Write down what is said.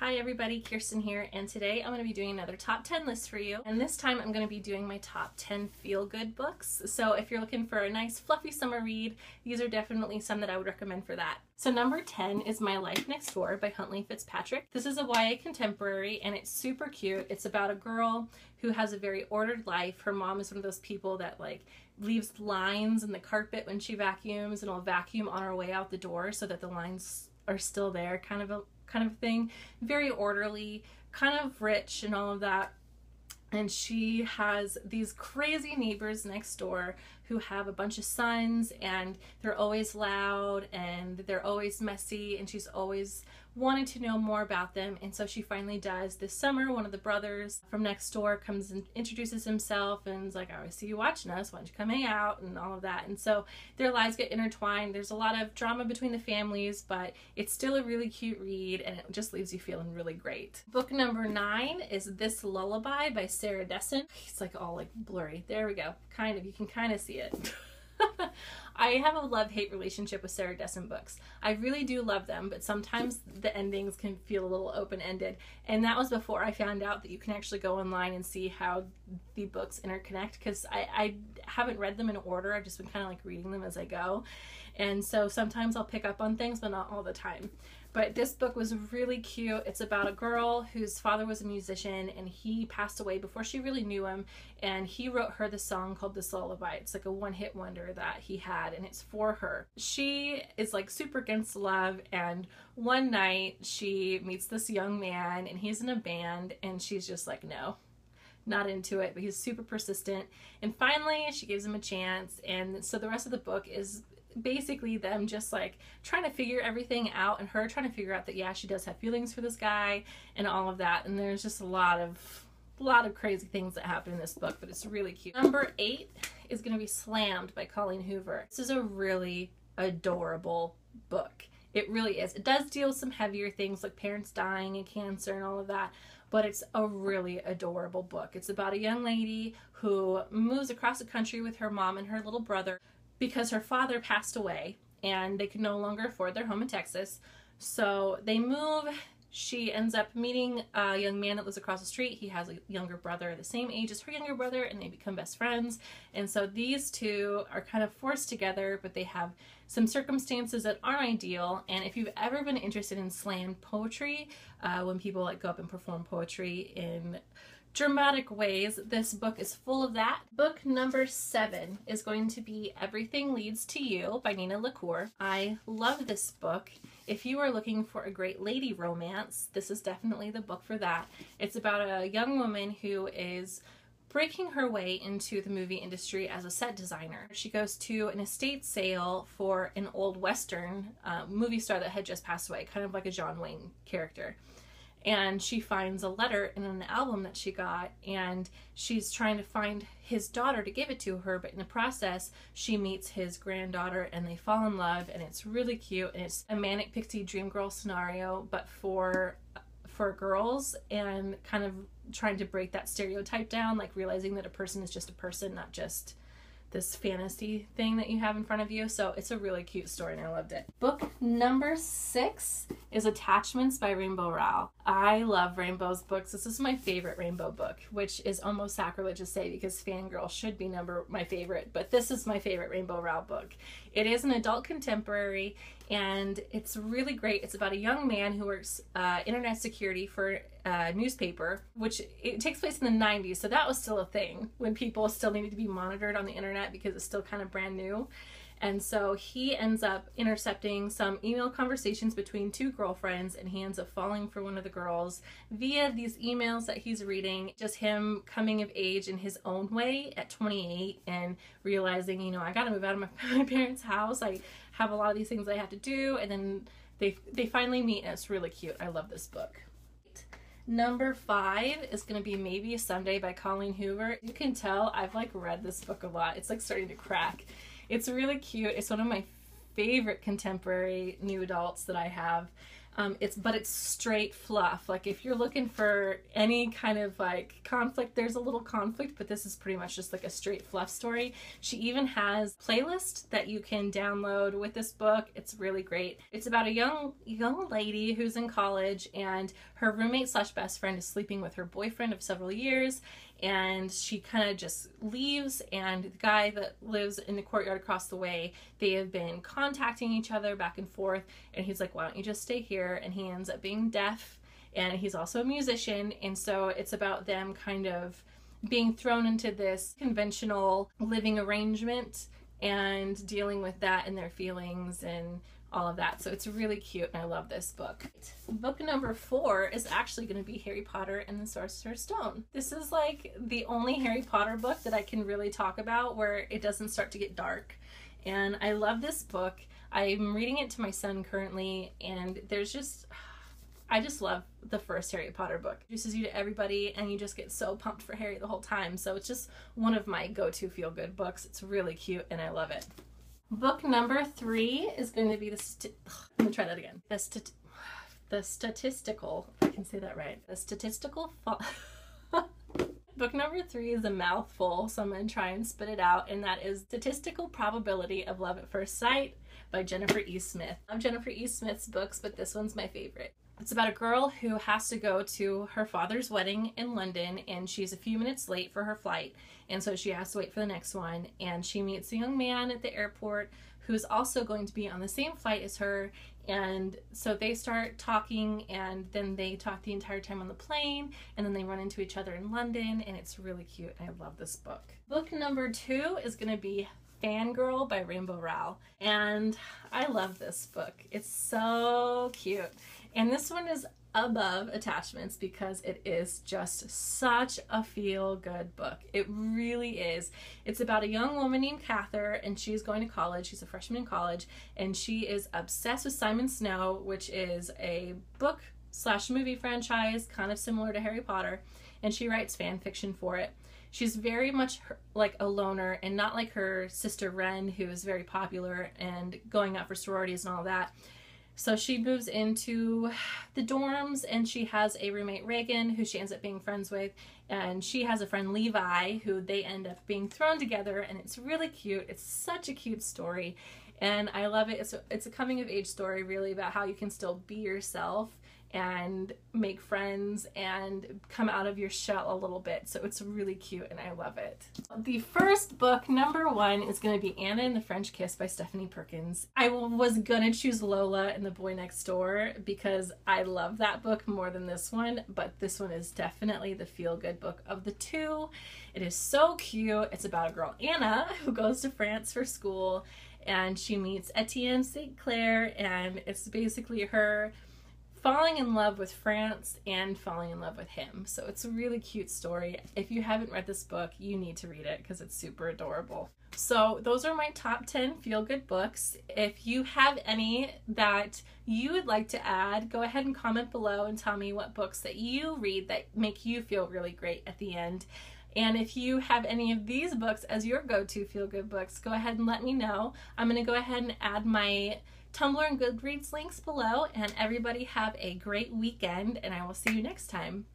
Hi everybody, Kirsten here, and today I'm going to be doing another top 10 list for you. And this time I'm going to be doing my top 10 feel-good books. So if you're looking for a nice fluffy summer read, these are definitely some that I would recommend for that. So number 10 is My Life Next Door by Huntley Fitzpatrick. This is a YA contemporary and it's super cute. It's about a girl who has a very ordered life. Her mom is one of those people that leaves lines in the carpet when she vacuums and will vacuum on her way out the door so that the lines are still there, kind of thing. Very orderly, kind of rich and all of that. And she has these crazy neighbors next door who have a bunch of sons, and they're always loud and they're always messy, and she's always wanted to know more about them. And so she finally does. This summer, one of the brothers from next door comes and introduces himself and is like, "Oh, I see you watching us, why don't you come hang out," and all of that. And so their lives get intertwined. There's a lot of drama between the families, but it's still a really cute read and it just leaves you feeling really great. Book number 9 is This Lullaby by Sarah Dessen. It's all blurry. There we go. You can kind of see it. I have a love-hate relationship with Sarah Dessen books. I really do love them, but sometimes the endings can feel a little open-ended. And that was before I found out that you can actually go online and see how the books interconnect, because I haven't read them in order. I've just been kind of reading them as I go. And so sometimes I'll pick up on things, but not all the time. But this book was really cute. It's about a girl whose father was a musician and he passed away before she really knew him, and he wrote her the song called This Lullaby. It's a one-hit wonder that he had, and it's for her. She is super against love, and one night she meets this young man and he's in a band and she's just no, not into it, but he's super persistent, and finally she gives him a chance. And so the rest of the book is basically them just trying to figure everything out, and her trying to figure out that yeah, she does have feelings for this guy and all of that. And there's just a lot of crazy things that happen in this book, but it's really cute. Number 8 is going to be Slammed by Colleen Hoover. This is a really adorable book. It really is. It does deal with some heavier things like parents dying and cancer and all of that, but it's a really adorable book. It's about a young lady who moves across the country with her mom and her little brother because her father passed away and they could no longer afford their home in Texas. So they move. She ends up meeting a young man that lives across the street. He has a younger brother the same age as her younger brother, and they become best friends. And so these two are kind of forced together, but they have some circumstances that aren't ideal. And if you've ever been interested in slammed poetry, when people go up and perform poetry in dramatic ways, this book is full of that. Book number 7 is going to be Everything Leads to You by Nina LaCour. I love this book. If you are looking for a great lady romance, this is definitely the book for that. It's about a young woman who is breaking her way into the movie industry as a set designer. She goes to an estate sale for an old Western movie star that had just passed away, kind of like a John Wayne character. And she finds a letter in an album that she got, and she's trying to find his daughter to give it to her, but in the process she meets his granddaughter and they fall in love, and it's really cute. And it's a manic pixie dream girl scenario, but for girls, and kind of trying to break that stereotype down, realizing that a person is just a person, not just this fantasy thing that you have in front of you. So it's a really cute story and I loved it. Book number 6 is Attachments by Rainbow Rowell. I love Rainbow's books. This is my favorite Rainbow book, which is almost sacrilege to say because Fangirl should be my favorite, but this is my favorite Rainbow Rowell book. It is an adult contemporary and it's really great. It's about a young man who works internet security for a newspaper, which it takes place in the 90s, so that was still a thing when people still needed to be monitored on the internet because it's still kind of brand new. And so he ends up intercepting some email conversations between two girlfriends, and he ends up falling for one of the girls via these emails that he's reading. Just him coming of age in his own way at 28 and realizing, I gotta move out of my parents' house. I have a lot of these things I have to do, and then they finally meet, and it's really cute. I love this book. Number 5 is going to be Maybe a Sunday by Colleen Hoover. You can tell I've read this book a lot. It's starting to crack. It's really cute. It's one of my favorite contemporary new adults that I have. But it's straight fluff. Like if you're looking for any kind of like conflict, there's a little conflict, but this is pretty much just like a straight fluff story. She even has a playlist that you can download with this book. It's really great. It's about a young lady who's in college, and her roommate slash best friend is sleeping with her boyfriend of several years, and she kind of just leaves, and the guy that lives in the courtyard across the way, they have been contacting each other back and forth, and he's like, why don't you just stay here? And he ends up being deaf, and he's also a musician, and so it's about them kind of being thrown into this conventional living arrangement and dealing with that and their feelings and all of that. So it's really cute, and I love this book. Book number 4 is actually going to be Harry Potter and the Sorcerer's Stone. This is like the only Harry Potter book that I can really talk about where it doesn't start to get dark. And I love this book. I'm reading it to my son currently, and I just love the first Harry Potter book. It introduces you to everybody, and you just get so pumped for Harry the whole time. So it's just one of my go-to feel-good books. It's really cute, and I love it. Book number 3 is going to be let me try that again. The Statistical, I can say that right. The Statistical Book number 3 is a mouthful, so I'm going to try and spit it out, and that is Statistical Probability of Love at First Sight by Jennifer E. Smith. I love Jennifer E. Smith's books, but this one's my favorite. It's about a girl who has to go to her father's wedding in London, and she's a few minutes late for her flight, and so she has to wait for the next one, and she meets a young man at the airport who's also going to be on the same flight as her, and so they start talking, and then they talk the entire time on the plane, and then they run into each other in London, and it's really cute. I love this book. Book number 2 is going to be Fangirl by Rainbow Rowell, and I love this book. It's so cute. And this one is above attachments because it is just such a feel-good book. It really is. It's about a young woman named Cather, and she's going to college. She's a freshman in college, and she is obsessed with Simon Snow, which is a book slash movie franchise kind of similar to Harry Potter, and she writes fan fiction for it. She's very much like a loner, and not like her sister Ren, who is very popular and going out for sororities and all that. So she moves into the dorms, and she has a roommate, Reagan, who she ends up being friends with, and she has a friend, Levi, who they end up being thrown together, and it's really cute. It's such a cute story, and I love it. It's a coming-of-age story, really, about how you can still be yourself and make friends and come out of your shell a little bit. So it's really cute, and I love it. The first book, number 1, is going to be Anna and the French Kiss by Stephanie Perkins. I was gonna choose Lola and the Boy Next Door because I love that book more than this one, but this one is definitely the feel-good book of the two. It is so cute. It's about a girl, Anna, who goes to France for school, and she meets Etienne St. Clair, and it's basically her falling in love with France and falling in love with him. So it's a really cute story. If you haven't read this book, you need to read it because it's super adorable. So those are my top 10 feel-good books. If you have any that you would like to add, go ahead and comment below and tell me what books that you read that make you feel really great at the end. And if you have any of these books as your go-to feel-good books, go ahead and let me know. I'm going to go ahead and add my Tumblr and Goodreads links below, and everybody have a great weekend, and I will see you next time.